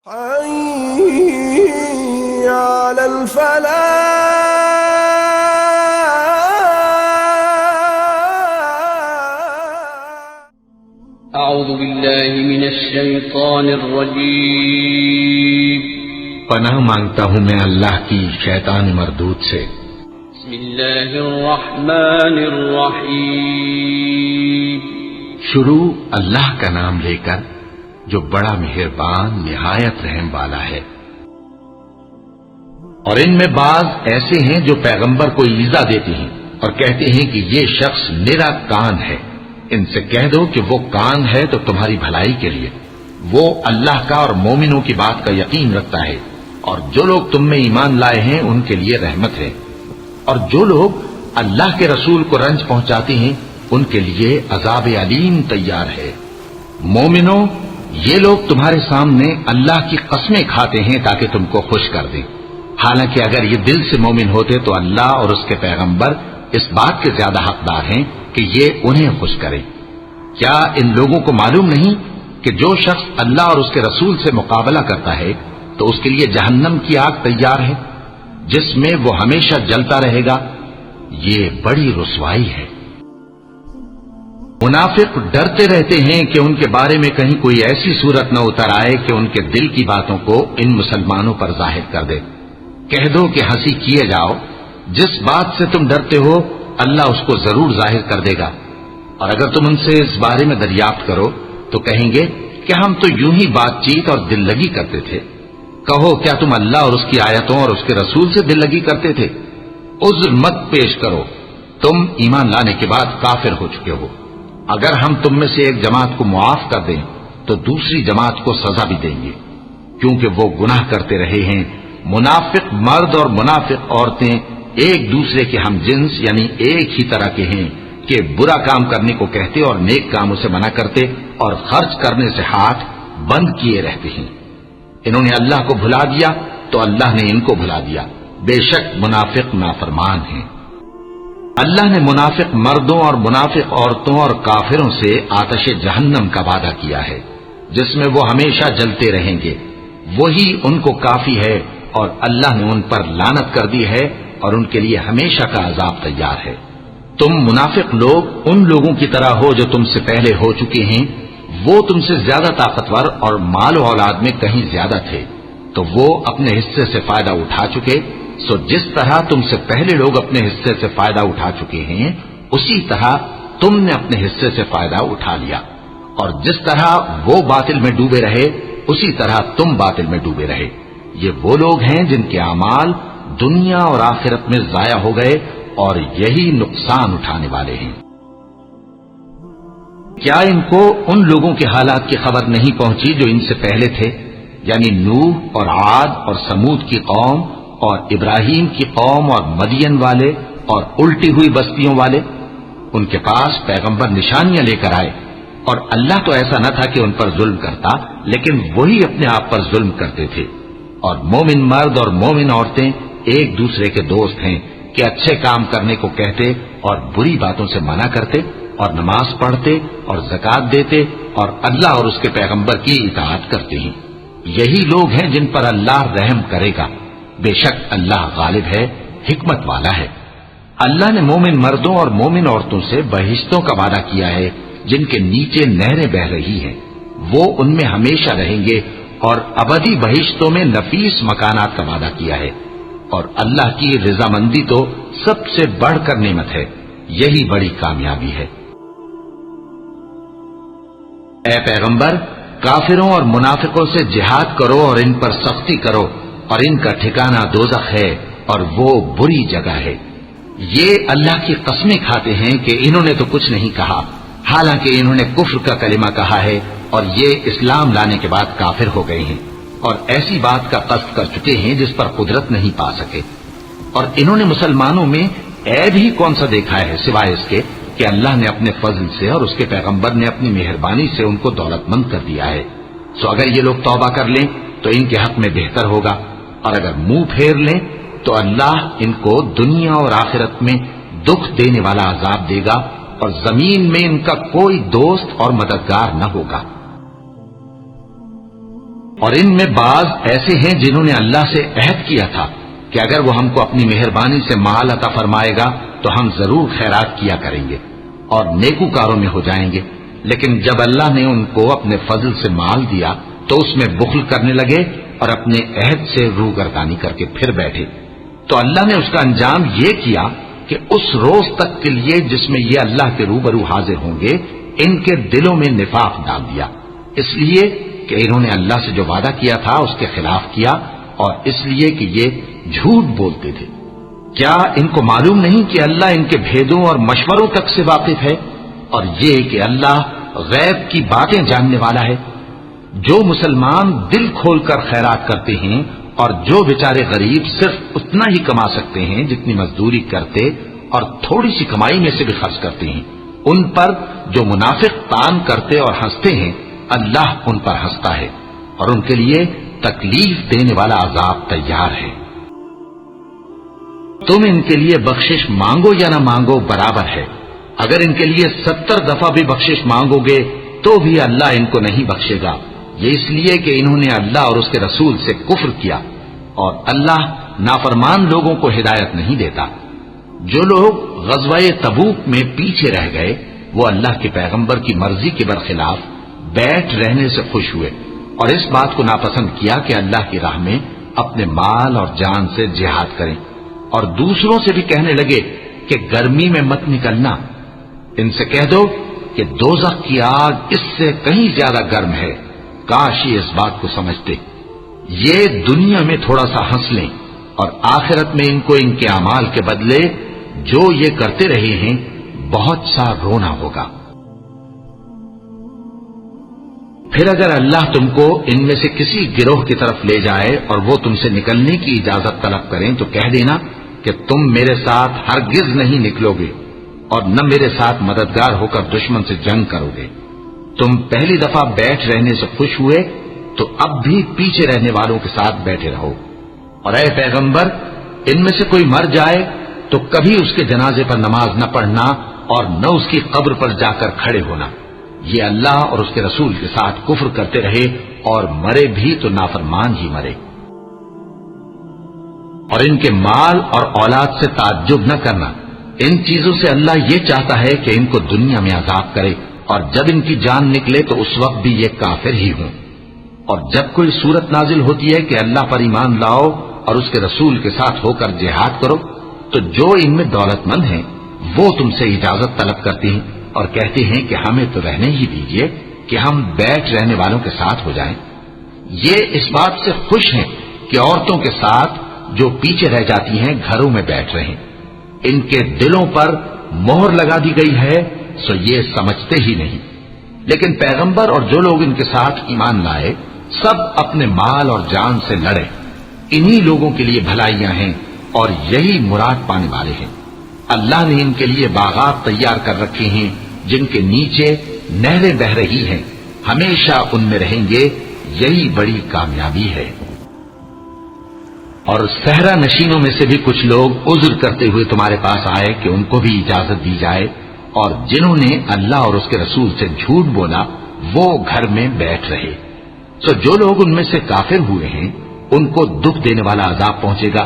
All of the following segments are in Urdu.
حي على الفلاح. اعوذ باللہ من الشیطان الرجیم. پناہ مانگتا ہوں میں اللہ کی شیطان مردود سے. بسم اللہ الرحمن الرحیم. شروع اللہ کا نام لے کر جو بڑا مہربان نہایت رحم والا ہے. اور ان میں بعض ایسے ہیں جو پیغمبر کو ایذا دیتے ہیں اور کہتے ہیں کہ یہ شخص میرا کان ہے. ان سے کہہ دو کہ وہ کان ہے تو تمہاری بھلائی کے لیے، وہ اللہ کا اور مومنوں کی بات کا یقین رکھتا ہے، اور جو لوگ تم میں ایمان لائے ہیں ان کے لیے رحمت ہے. اور جو لوگ اللہ کے رسول کو رنج پہنچاتے ہیں ان کے لیے عذاب علیم تیار ہے. مومنوں، یہ لوگ تمہارے سامنے اللہ کی قسمیں کھاتے ہیں تاکہ تم کو خوش کر دیں، حالانکہ اگر یہ دل سے مومن ہوتے تو اللہ اور اس کے پیغمبر اس بات کے زیادہ حقدار ہیں کہ یہ انہیں خوش کرے. کیا ان لوگوں کو معلوم نہیں کہ جو شخص اللہ اور اس کے رسول سے مقابلہ کرتا ہے تو اس کے لیے جہنم کی آگ تیار ہے جس میں وہ ہمیشہ جلتا رہے گا. یہ بڑی رسوائی ہے. منافق ڈرتے رہتے ہیں کہ ان کے بارے میں کہیں کوئی ایسی صورت نہ اتر آئے کہ ان کے دل کی باتوں کو ان مسلمانوں پر ظاہر کر دے. کہہ دو کہ ہنسی کیے جاؤ، جس بات سے تم ڈرتے ہو اللہ اس کو ضرور ظاہر کر دے گا. اور اگر تم ان سے اس بارے میں دریافت کرو تو کہیں گے کہ ہم تو یوں ہی بات چیت اور دل لگی کرتے تھے. کہو کیا تم اللہ اور اس کی آیتوں اور اس کے رسول سے دل لگی کرتے تھے؟ عذر مت پیش کرو، تم ایمان لانے کے بعد کافر ہو چکے ہو. اگر ہم تم میں سے ایک جماعت کو معاف کر دیں تو دوسری جماعت کو سزا بھی دیں گے، کیونکہ وہ گناہ کرتے رہے ہیں. منافق مرد اور منافق عورتیں ایک دوسرے کے ہم جنس یعنی ایک ہی طرح کے ہیں کہ برا کام کرنے کو کہتے اور نیک کاموں سے منع کرتے اور خرچ کرنے سے ہاتھ بند کیے رہتے ہیں. انہوں نے اللہ کو بھلا دیا تو اللہ نے ان کو بھلا دیا. بے شک منافق نافرمان ہیں. اللہ نے منافق مردوں اور منافق عورتوں اور کافروں سے آتش جہنم کا وعدہ کیا ہے جس میں وہ ہمیشہ جلتے رہیں گے. وہی ان کو کافی ہے اور اللہ نے ان پر لعنت کر دی ہے اور ان کے لیے ہمیشہ کا عذاب تیار ہے. تم منافق لوگ ان لوگوں کی طرح ہو جو تم سے پہلے ہو چکے ہیں. وہ تم سے زیادہ طاقتور اور مال و اولاد میں کہیں زیادہ تھے تو وہ اپنے حصے سے فائدہ اٹھا چکے. سو جس طرح تم سے پہلے لوگ اپنے حصے سے فائدہ اٹھا چکے ہیں اسی طرح تم نے اپنے حصے سے فائدہ اٹھا لیا. اور جس طرح وہ باطل میں ڈوبے رہے اسی طرح تم باطل میں ڈوبے رہے. یہ وہ لوگ ہیں جن کے اعمال دنیا اور آخرت میں ضائع ہو گئے اور یہی نقصان اٹھانے والے ہیں. کیا ان کو ان لوگوں کے حالات کی خبر نہیں پہنچی جو ان سے پہلے تھے، یعنی نوح اور عاد اور سمود کی قوم اور ابراہیم کی قوم اور مدین والے اور الٹی ہوئی بستیوں والے؟ ان کے پاس پیغمبر نشانیاں لے کر آئے اور اللہ تو ایسا نہ تھا کہ ان پر ظلم کرتا، لیکن وہی اپنے آپ پر ظلم کرتے تھے. اور مومن مرد اور مومن عورتیں ایک دوسرے کے دوست ہیں کہ اچھے کام کرنے کو کہتے اور بری باتوں سے منع کرتے اور نماز پڑھتے اور زکوٰۃ دیتے اور اللہ اور اس کے پیغمبر کی اطاعت کرتے ہیں. یہی لوگ ہیں جن پر اللہ رحم کرے گا. بے شک اللہ غالب ہے، حکمت والا ہے. اللہ نے مومن مردوں اور مومن عورتوں سے بہشتوں کا وعدہ کیا ہے جن کے نیچے نہریں بہ رہی ہیں. وہ ان میں ہمیشہ رہیں گے اور ابدی بہشتوں میں نفیس مکانات کا وعدہ کیا ہے. اور اللہ کی رضامندی تو سب سے بڑھ کر نعمت ہے. یہی بڑی کامیابی ہے. اے پیغمبر، کافروں اور منافقوں سے جہاد کرو اور ان پر سختی کرو، اور ان کا ٹھکانہ دوزخ ہے اور وہ بری جگہ ہے. یہ اللہ کی قسمیں کھاتے ہیں کہ انہوں نے تو کچھ نہیں کہا، حالانکہ انہوں نے کفر کا کلمہ کہا ہے اور یہ اسلام لانے کے بعد کافر ہو گئے ہیں اور ایسی بات کا قصد کر چکے ہیں جس پر قدرت نہیں پا سکے. اور انہوں نے مسلمانوں میں عیب ہی کون سا دیکھا ہے سوائے اس کے کہ اللہ نے اپنے فضل سے اور اس کے پیغمبر نے اپنی مہربانی سے ان کو دولت مند کر دیا ہے. سو اگر یہ لوگ توبہ کر لیں تو ان کے حق میں بہتر ہوگا، اور اگر منہ پھیر لیں تو اللہ ان کو دنیا اور آخرت میں دکھ دینے والا عذاب دے گا اور زمین میں ان کا کوئی دوست اور مددگار نہ ہوگا. اور ان میں بعض ایسے ہیں جنہوں نے اللہ سے عہد کیا تھا کہ اگر وہ ہم کو اپنی مہربانی سے مال عطا فرمائے گا تو ہم ضرور خیرات کیا کریں گے اور نیکوکاروں میں ہو جائیں گے، لیکن جب اللہ نے ان کو اپنے فضل سے مال دیا تو اس میں بخل کرنے لگے اور اپنے عہد سے روگردانی کر کے پھر بیٹھے۔ تو اللہ نے اس کا انجام یہ کیا کہ اس روز تک کے لیے جس میں یہ اللہ کے روبرو حاضر ہوں گے ان کے دلوں میں نفاق ڈال دیا، اس لیے کہ انہوں نے اللہ سے جو وعدہ کیا تھا اس کے خلاف کیا، اور اس لیے کہ یہ جھوٹ بولتے تھے۔ کیا ان کو معلوم نہیں کہ اللہ ان کے بھیدوں اور مشوروں تک سے واقف ہے، اور یہ کہ اللہ غیب کی باتیں جاننے والا ہے؟ جو مسلمان دل کھول کر خیرات کرتے ہیں اور جو بیچارے غریب صرف اتنا ہی کما سکتے ہیں جتنی مزدوری کرتے اور تھوڑی سی کمائی میں سے بھی خرچ کرتے ہیں، ان پر جو منافق تان کرتے اور ہنستے ہیں اللہ ان پر ہنستا ہے اور ان کے لیے تکلیف دینے والا عذاب تیار ہے۔ تم ان کے لیے بخشش مانگو یا نہ مانگو برابر ہے، اگر ان کے لیے 70 دفعہ بھی بخشش مانگو گے تو بھی اللہ ان کو نہیں بخشے گا، یہ اس لیے کہ انہوں نے اللہ اور اس کے رسول سے کفر کیا، اور اللہ نافرمان لوگوں کو ہدایت نہیں دیتا۔ جو لوگ غزوہ تبوک میں پیچھے رہ گئے وہ اللہ کے پیغمبر کی مرضی کے برخلاف بیٹھ رہنے سے خوش ہوئے اور اس بات کو ناپسند کیا کہ اللہ کی راہ میں اپنے مال اور جان سے جہاد کریں، اور دوسروں سے بھی کہنے لگے کہ گرمی میں مت نکلنا۔ ان سے کہہ دو کہ دوزخ کی آگ اس سے کہیں زیادہ گرم ہے، کاش یہ اس بات کو سمجھتے۔ یہ دنیا میں تھوڑا سا ہنس لیں اور آخرت میں ان کو ان کے اعمال کے بدلے جو یہ کرتے رہے ہیں بہت سا رونا ہوگا۔ پھر اگر اللہ تم کو ان میں سے کسی گروہ کی طرف لے جائے اور وہ تم سے نکلنے کی اجازت طلب کریں تو کہہ دینا کہ تم میرے ساتھ ہرگز نہیں نکلو گے اور نہ میرے ساتھ مددگار ہو کر دشمن سے جنگ کرو گے۔ تم پہلی دفعہ بیٹھ رہنے سے خوش ہوئے تو اب بھی پیچھے رہنے والوں کے ساتھ بیٹھے رہو، اور اے پیغمبر ان میں سے کوئی مر جائے تو کبھی اس کے جنازے پر نماز نہ پڑھنا اور نہ اس کی قبر پر جا کر کھڑے ہونا۔ یہ اللہ اور اس کے رسول کے ساتھ کفر کرتے رہے اور مرے بھی تو نافرمان ہی مرے۔ اور ان کے مال اور اولاد سے تعجب نہ کرنا، ان چیزوں سے اللہ یہ چاہتا ہے کہ ان کو دنیا میں عذاب کرے اور جب ان کی جان نکلے تو اس وقت بھی یہ کافر ہی ہوں۔ اور جب کوئی صورت نازل ہوتی ہے کہ اللہ پر ایمان لاؤ اور اس کے رسول کے ساتھ ہو کر جہاد کرو تو جو ان میں دولت مند ہیں وہ تم سے اجازت طلب کرتے ہیں اور کہتے ہیں کہ ہمیں تو رہنے ہی دیجیے کہ ہم بیٹھ رہنے والوں کے ساتھ ہو جائیں۔ یہ اس بات سے خوش ہیں کہ عورتوں کے ساتھ جو پیچھے رہ جاتی ہیں گھروں میں بیٹھ رہیں۔ ان کے دلوں پر مہر لگا دی گئی ہے سو یہ سمجھتے ہی نہیں۔ لیکن پیغمبر اور جو لوگ ان کے ساتھ ایمان لائے سب اپنے مال اور جان سے لڑے، انہی لوگوں کے لیے بھلائیاں ہیں اور یہی مراد پانے والے ہیں۔ اللہ نے ان کے لیے باغات تیار کر رکھے ہیں جن کے نیچے نہریں بہ رہی ہیں، ہمیشہ ان میں رہیں گے، یہی بڑی کامیابی ہے۔ اور صحرا نشینوں میں سے بھی کچھ لوگ عذر کرتے ہوئے تمہارے پاس آئے کہ ان کو بھی اجازت دی جائے، اور جنہوں نے اللہ اور اس کے رسول سے جھوٹ بولا وہ گھر میں بیٹھ رہے۔ تو جو لوگ ان میں سے کافر ہوئے ہیں ان کو دکھ دینے والا عذاب پہنچے گا۔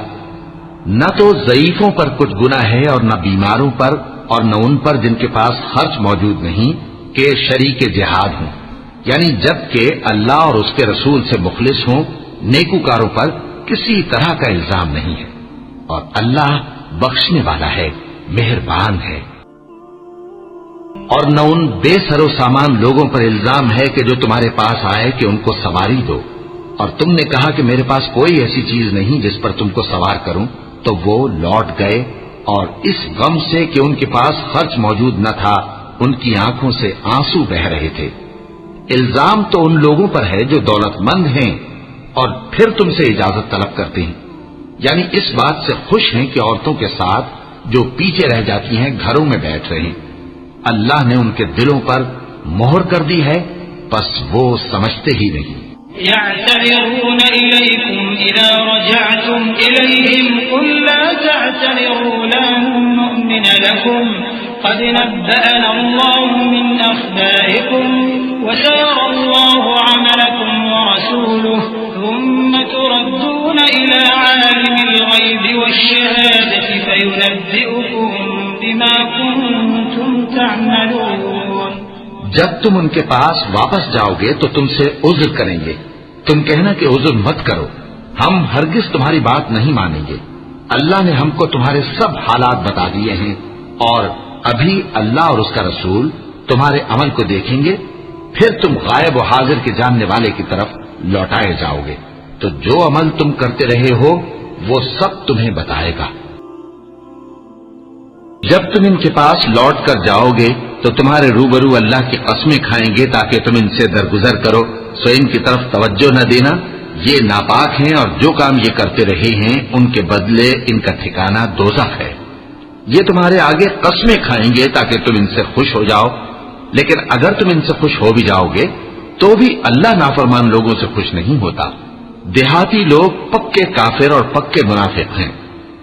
نہ تو ضعیفوں پر کچھ گناہ ہے اور نہ بیماروں پر اور نہ ان پر جن کے پاس خرچ موجود نہیں کہ شریک جہاد ہوں، یعنی جب کہ اللہ اور اس کے رسول سے مخلص ہوں، نیکوکاروں پر کسی طرح کا الزام نہیں ہے، اور اللہ بخشنے والا ہے، مہربان ہے۔ اور نہ ان بے سر و سامان لوگوں پر الزام ہے کہ جو تمہارے پاس آئے کہ ان کو سواری دو، اور تم نے کہا کہ میرے پاس کوئی ایسی چیز نہیں جس پر تم کو سوار کروں، تو وہ لوٹ گئے اور اس غم سے کہ ان کے پاس خرچ موجود نہ تھا ان کی آنکھوں سے آنسو بہ رہے تھے۔ الزام تو ان لوگوں پر ہے جو دولت مند ہیں اور پھر تم سے اجازت طلب کرتے ہیں، یعنی اس بات سے خوش ہیں کہ عورتوں کے ساتھ جو پیچھے رہ جاتی ہیں گھروں میں بیٹھ رہے ہیں۔ اللہ نے ان کے دلوں پر مہر کر دی ہے بس وہ سمجھتے ہی نہیں۔ يعتذرون إليكم إذا رجعتم إليهم قل لا تعتذروا لن نؤمن لكم قد نبأنا الله من أخباركم وسيرى الله عملكم ورسوله ثم تردون إلى عالم الغيب والشهادة فينبئكم بما كنتم تعملون. جب تم ان کے پاس واپس جاؤ گے تو تم سے عذر کریں گے. تم کہنا کہ عذر مت کرو، ہم ہرگز تمہاری بات نہیں مانیں گے. اللہ نے ہم کو تمہارے سب حالات بتا دیے ہیں، اور ابھی اللہ اور اس کا رسول تمہارے عمل کو دیکھیں گے، پھر تم غائب و حاضر کے جاننے والے کی طرف لوٹائے جاؤ گے. تو جو عمل تم کرتے رہے ہو وہ سب تمہیں بتائے گا. جب تم ان کے پاس لوٹ کر جاؤ گے تو تمہارے روبرو اللہ کی قسمیں کھائیں گے تاکہ تم ان سے درگزر کرو، سو ان کی طرف توجہ نہ دینا، یہ ناپاک ہیں اور جو کام یہ کرتے رہے ہیں ان کے بدلے ان کا ٹھکانہ دوزخ ہے. یہ تمہارے آگے قسمیں کھائیں گے تاکہ تم ان سے خوش ہو جاؤ، لیکن اگر تم ان سے خوش ہو بھی جاؤ گے تو بھی اللہ نافرمان لوگوں سے خوش نہیں ہوتا. دیہاتی لوگ پکے کافر اور پکے منافق ہیں،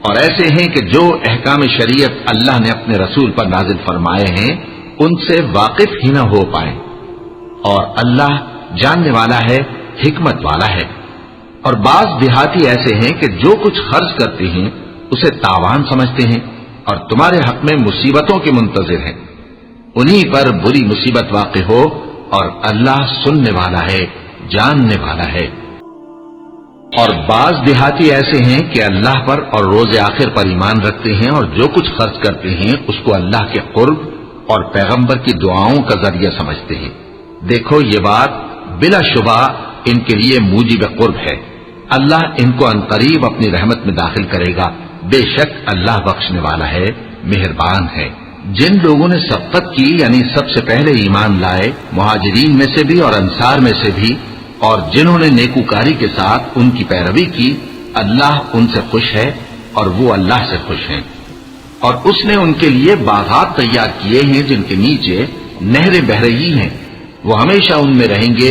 اور ایسے ہیں کہ جو احکام شریعت اللہ نے اپنے رسول پر نازل فرمائے ہیں ان سے واقف ہی نہ ہو پائیں. اور اللہ جاننے والا ہے، حکمت والا ہے. اور بعض دیہاتی ایسے ہیں کہ جو کچھ خرچ کرتے ہیں اسے تاوان سمجھتے ہیں اور تمہارے حق میں مصیبتوں کے منتظر ہیں. انہی پر بری مصیبت واقع ہو، اور اللہ سننے والا ہے، جاننے والا ہے. اور بعض دیہاتی ایسے ہیں کہ اللہ پر اور روز آخر پر ایمان رکھتے ہیں اور جو کچھ خرچ کرتے ہیں اس کو اللہ کے قرب اور پیغمبر کی دعاؤں کا ذریعہ سمجھتے ہیں. دیکھو یہ بات بلا شبہ ان کے لیے موجب قرب ہے. اللہ ان کو عنقریب اپنی رحمت میں داخل کرے گا. بے شک اللہ بخشنے والا ہے، مہربان ہے. جن لوگوں نے سبقت کی یعنی سب سے پہلے ایمان لائے، مہاجرین میں سے بھی اور انصار میں سے بھی، اور جنہوں نے نیکوکاری کے ساتھ ان کی پیروی کی، اللہ ان سے خوش ہے اور وہ اللہ سے خوش ہیں. اور اس نے ان کے لیے باغات تیار کیے ہیں جن کے نیچے نہریں بہہ رہی ہیں، وہ ہمیشہ ان میں رہیں گے.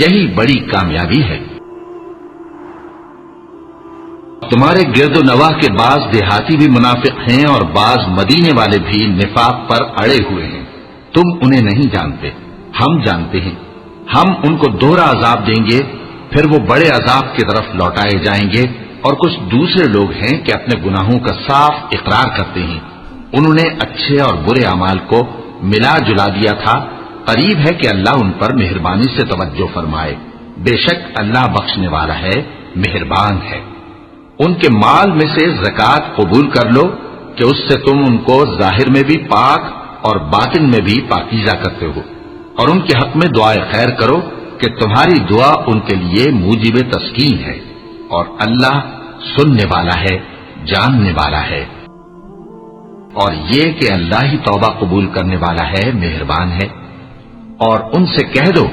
یہی بڑی کامیابی ہے. تمہارے گرد و نواح کے بعض دیہاتی بھی منافق ہیں اور بعض مدینے والے بھی نفاق پر اڑے ہوئے ہیں. تم انہیں نہیں جانتے، ہم جانتے ہیں. ہم ان کو دوہرا عذاب دیں گے، پھر وہ بڑے عذاب کی طرف لوٹائے جائیں گے. اور کچھ دوسرے لوگ ہیں کہ اپنے گناہوں کا صاف اقرار کرتے ہیں. انہوں نے اچھے اور برے اعمال کو ملا جلا دیا تھا. قریب ہے کہ اللہ ان پر مہربانی سے توجہ فرمائے. بے شک اللہ بخشنے والا ہے، مہربان ہے. ان کے مال میں سے زکوٰۃ قبول کر لو کہ اس سے تم ان کو ظاہر میں بھی پاک اور باطن میں بھی پاکیزہ کرتے ہو. اور ان کے حق میں دعائے خیر کرو کہ تمہاری دعا ان کے لیے موجب تسکین ہے. اور اللہ سننے والا ہے، جاننے والا ہے. اور یہ کہ اللہ ہی توبہ قبول کرنے والا ہے، مہربان ہے. اور ان سے کہہ دو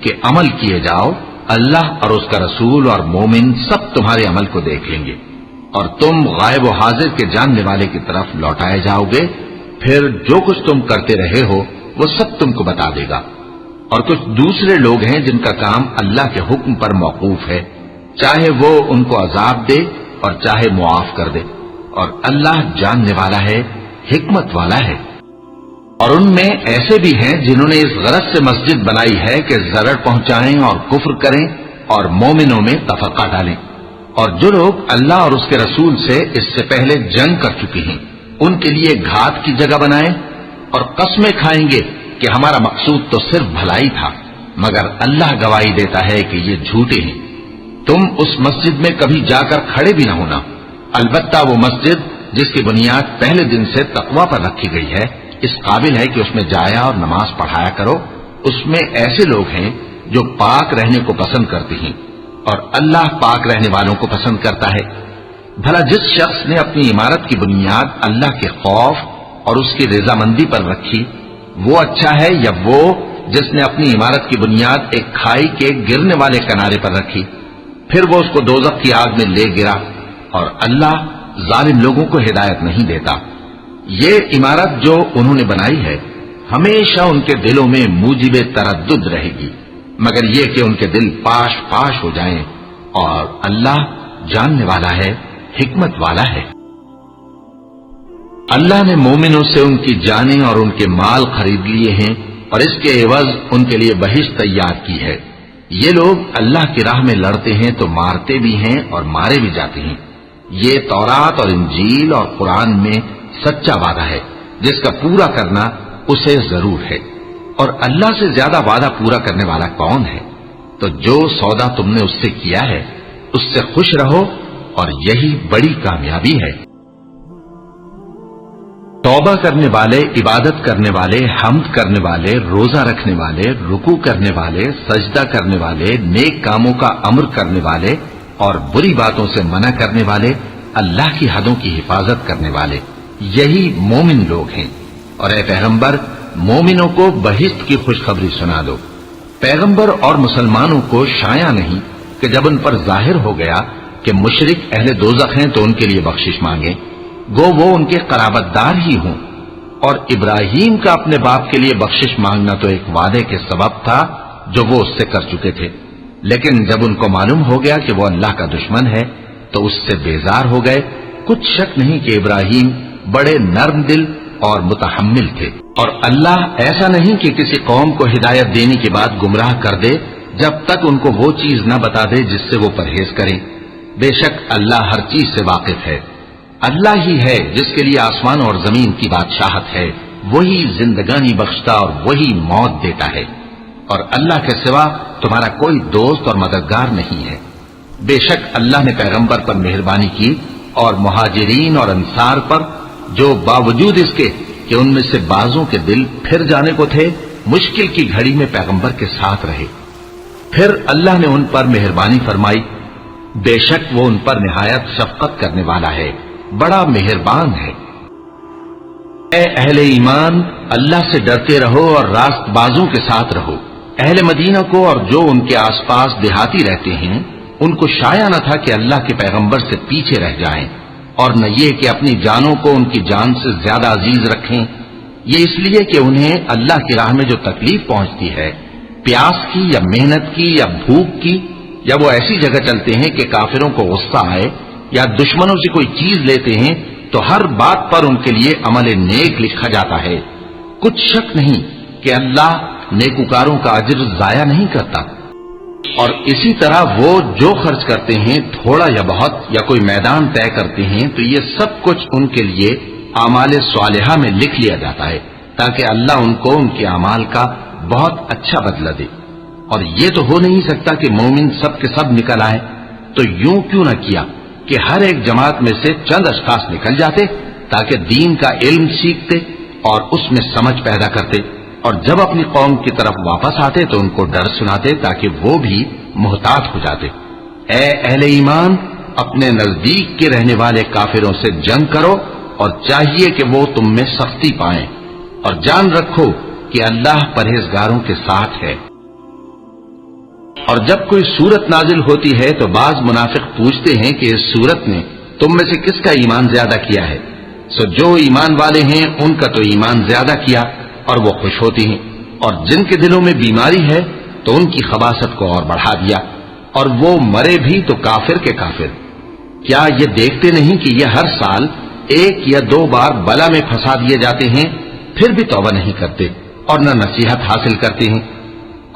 کہ عمل کیے جاؤ، اللہ اور اس کا رسول اور مومن سب تمہارے عمل کو دیکھ لیں گے، اور تم غائب و حاضر کے جاننے والے کی طرف لوٹائے جاؤ گے. پھر جو کچھ تم کرتے رہے ہو وہ سب تم کو بتا دے گا. اور کچھ دوسرے لوگ ہیں جن کا کام اللہ کے حکم پر موقوف ہے، چاہے وہ ان کو عذاب دے اور چاہے معاف کر دے. اور اللہ جاننے والا ہے، حکمت والا ہے. اور ان میں ایسے بھی ہیں جنہوں نے اس غرض سے مسجد بنائی ہے کہ ضرر پہنچائیں اور کفر کریں اور مومنوں میں تفرقہ ڈالیں. اور جو لوگ اللہ اور اس کے رسول سے اس سے پہلے جنگ کر چکے ہیں ان کے لیے گھات کی جگہ بنائیں اور قسمیں کھائیں گے کہ ہمارا مقصود تو صرف بھلائی تھا، مگر اللہ گواہی دیتا ہے کہ یہ جھوٹے ہیں. تم اس مسجد میں کبھی جا کر کھڑے بھی نہ ہونا، البتہ وہ مسجد جس کی بنیاد پہلے دن سے تقوی پر رکھی گئی ہے اس قابل ہے کہ اس میں جایا اور نماز پڑھایا کرو. اس میں ایسے لوگ ہیں جو پاک رہنے کو پسند کرتے ہیں اور اللہ پاک رہنے والوں کو پسند کرتا ہے. بھلا جس شخص نے اپنی عمارت کی بنیاد اللہ کے خوف اور اس کی رضامندی پر رکھی وہ اچھا ہے، یا وہ جس نے اپنی عمارت کی بنیاد ایک کھائی کے گرنے والے کنارے پر رکھی پھر وہ اس کو دوزخ کی آگ میں لے گرا. اور اللہ ظالم لوگوں کو ہدایت نہیں دیتا. یہ عمارت جو انہوں نے بنائی ہے ہمیشہ ان کے دلوں میں موجب تردد رہے گی، مگر یہ کہ ان کے دل پاش پاش ہو جائیں. اور اللہ جاننے والا ہے، حکمت والا ہے. اللہ نے مومنوں سے ان کی جانیں اور ان کے مال خرید لیے ہیں اور اس کے عوض ان کے لیے بہشت تیار کی ہے۔ یہ لوگ اللہ کی راہ میں لڑتے ہیں تو مارتے بھی ہیں اور مارے بھی جاتے ہیں۔ یہ تورات اور انجیل اور قرآن میں سچا وعدہ ہے جس کا پورا کرنا اسے ضرور ہے، اور اللہ سے زیادہ وعدہ پورا کرنے والا کون ہے؟ تو جو سودا تم نے اس سے کیا ہے اس سے خوش رہو، اور یہی بڑی کامیابی ہے۔ توبہ کرنے والے، عبادت کرنے والے، حمد کرنے والے، روزہ رکھنے والے، رکوع کرنے والے، سجدہ کرنے والے، نیک کاموں کا امر کرنے والے اور بری باتوں سے منع کرنے والے، اللہ کی حدوں کی حفاظت کرنے والے، یہی مومن لوگ ہیں۔ اور اے پیغمبر، مومنوں کو بہشت کی خوشخبری سنا دو۔ پیغمبر اور مسلمانوں کو شایع نہیں کہ جب ان پر ظاہر ہو گیا کہ مشرک اہل دوزخ ہیں تو ان کے لیے بخشش مانگیں، گو وہ ان کے قرابت دار ہی ہوں۔ اور ابراہیم کا اپنے باپ کے لیے بخشش مانگنا تو ایک وعدے کے سبب تھا جو وہ اس سے کر چکے تھے، لیکن جب ان کو معلوم ہو گیا کہ وہ اللہ کا دشمن ہے تو اس سے بیزار ہو گئے۔ کچھ شک نہیں کہ ابراہیم بڑے نرم دل اور متحمل تھے، اور اللہ ایسا نہیں کہ کسی قوم کو ہدایت دینے کے بعد گمراہ کر دے جب تک ان کو وہ چیز نہ بتا دے جس سے وہ پرہیز کریں۔ بے شک اللہ ہر چیز سے واقف ہے۔ اللہ ہی ہے جس کے لیے آسمان اور زمین کی بادشاہت ہے، وہی زندگانی بخشتا اور وہی موت دیتا ہے، اور اللہ کے سوا تمہارا کوئی دوست اور مددگار نہیں ہے۔ بے شک اللہ نے پیغمبر پر مہربانی کی اور مہاجرین اور انصار پر، جو باوجود اس کے کہ ان میں سے بعضوں کے دل پھر جانے کو تھے، مشکل کی گھڑی میں پیغمبر کے ساتھ رہے۔ پھر اللہ نے ان پر مہربانی فرمائی، بے شک وہ ان پر نہایت شفقت کرنے والا ہے، بڑا مہربان ہے۔ اے اہل ایمان، اللہ سے ڈرتے رہو اور راست بازوں کے ساتھ رہو۔ اہل مدینہ کو اور جو ان کے آس پاس دیہاتی رہتے ہیں ان کو شایع نہ تھا کہ اللہ کے پیغمبر سے پیچھے رہ جائیں، اور نہ یہ کہ اپنی جانوں کو ان کی جان سے زیادہ عزیز رکھیں۔ یہ اس لیے کہ انہیں اللہ کی راہ میں جو تکلیف پہنچتی ہے، پیاس کی یا محنت کی یا بھوک کی، یا وہ ایسی جگہ چلتے ہیں کہ کافروں کو غصہ آئے، یا دشمنوں سے کوئی چیز لیتے ہیں تو ہر بات پر ان کے لیے عمل نیک لکھا جاتا ہے۔ کچھ شک نہیں کہ اللہ نیکوکاروں کا اجر ضائع نہیں کرتا۔ اور اسی طرح وہ جو خرچ کرتے ہیں، تھوڑا یا بہت، یا کوئی میدان طے کرتے ہیں، تو یہ سب کچھ ان کے لیے اعمال صالحہ میں لکھ لیا جاتا ہے تاکہ اللہ ان کو ان کے اعمال کا بہت اچھا بدلہ دے۔ اور یہ تو ہو نہیں سکتا کہ مومن سب کے سب نکل آئے، تو یوں کیوں نہ کیا کہ ہر ایک جماعت میں سے چند اشخاص نکل جاتے تاکہ دین کا علم سیکھتے اور اس میں سمجھ پیدا کرتے، اور جب اپنی قوم کی طرف واپس آتے تو ان کو ڈر سناتے تاکہ وہ بھی محتاط ہو جاتے۔ اے اہل ایمان، اپنے نزدیک کے رہنے والے کافروں سے جنگ کرو، اور چاہیے کہ وہ تم میں سختی پائیں، اور جان رکھو کہ اللہ پرہیزگاروں کے ساتھ ہے۔ اور جب کوئی سورت نازل ہوتی ہے تو بعض منافق پوچھتے ہیں کہ اس سورت نے تم میں سے کس کا ایمان زیادہ کیا ہے؟ سو جو ایمان والے ہیں ان کا تو ایمان زیادہ کیا، اور وہ خوش ہوتی ہیں، اور جن کے دلوں میں بیماری ہے تو ان کی خباثت کو اور بڑھا دیا، اور وہ مرے بھی تو کافر کے کافر۔ کیا یہ دیکھتے نہیں کہ یہ ہر سال ایک یا دو بار بلا میں پھنسا دیے جاتے ہیں، پھر بھی توبہ نہیں کرتے اور نہ نصیحت حاصل کرتے ہیں؟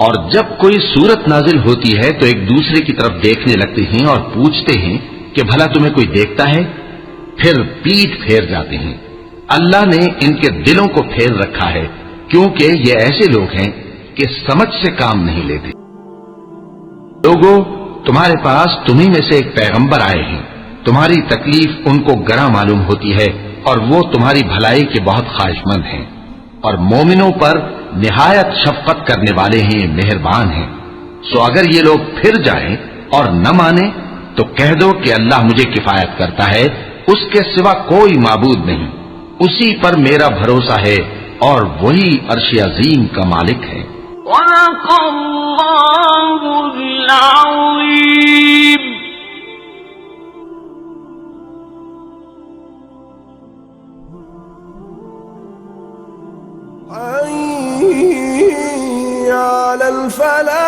اور جب کوئی سورت نازل ہوتی ہے تو ایک دوسرے کی طرف دیکھنے لگتے ہیں اور پوچھتے ہیں کہ بھلا تمہیں کوئی دیکھتا ہے؟ پھر پیٹھ پھیر جاتے ہیں۔ اللہ نے ان کے دلوں کو پھیر رکھا ہے، کیونکہ یہ ایسے لوگ ہیں کہ سمجھ سے کام نہیں لیتے۔ لوگوں، تمہارے پاس تمہیں میں سے ایک پیغمبر آئے ہیں، تمہاری تکلیف ان کو گراں معلوم ہوتی ہے اور وہ تمہاری بھلائی کے بہت خواہش مند ہیں، اور مومنوں پر نہایت شفقت کرنے والے ہیں، مہربان ہیں۔ سو اگر یہ لوگ پھر جائیں اور نہ مانیں تو کہہ دو کہ اللہ مجھے کفایت کرتا ہے، اس کے سوا کوئی معبود نہیں، اسی پر میرا بھروسہ ہے اور وہی عرش عظیم کا مالک ہے۔ صدق اللہ العظیم۔ حي على الفلاح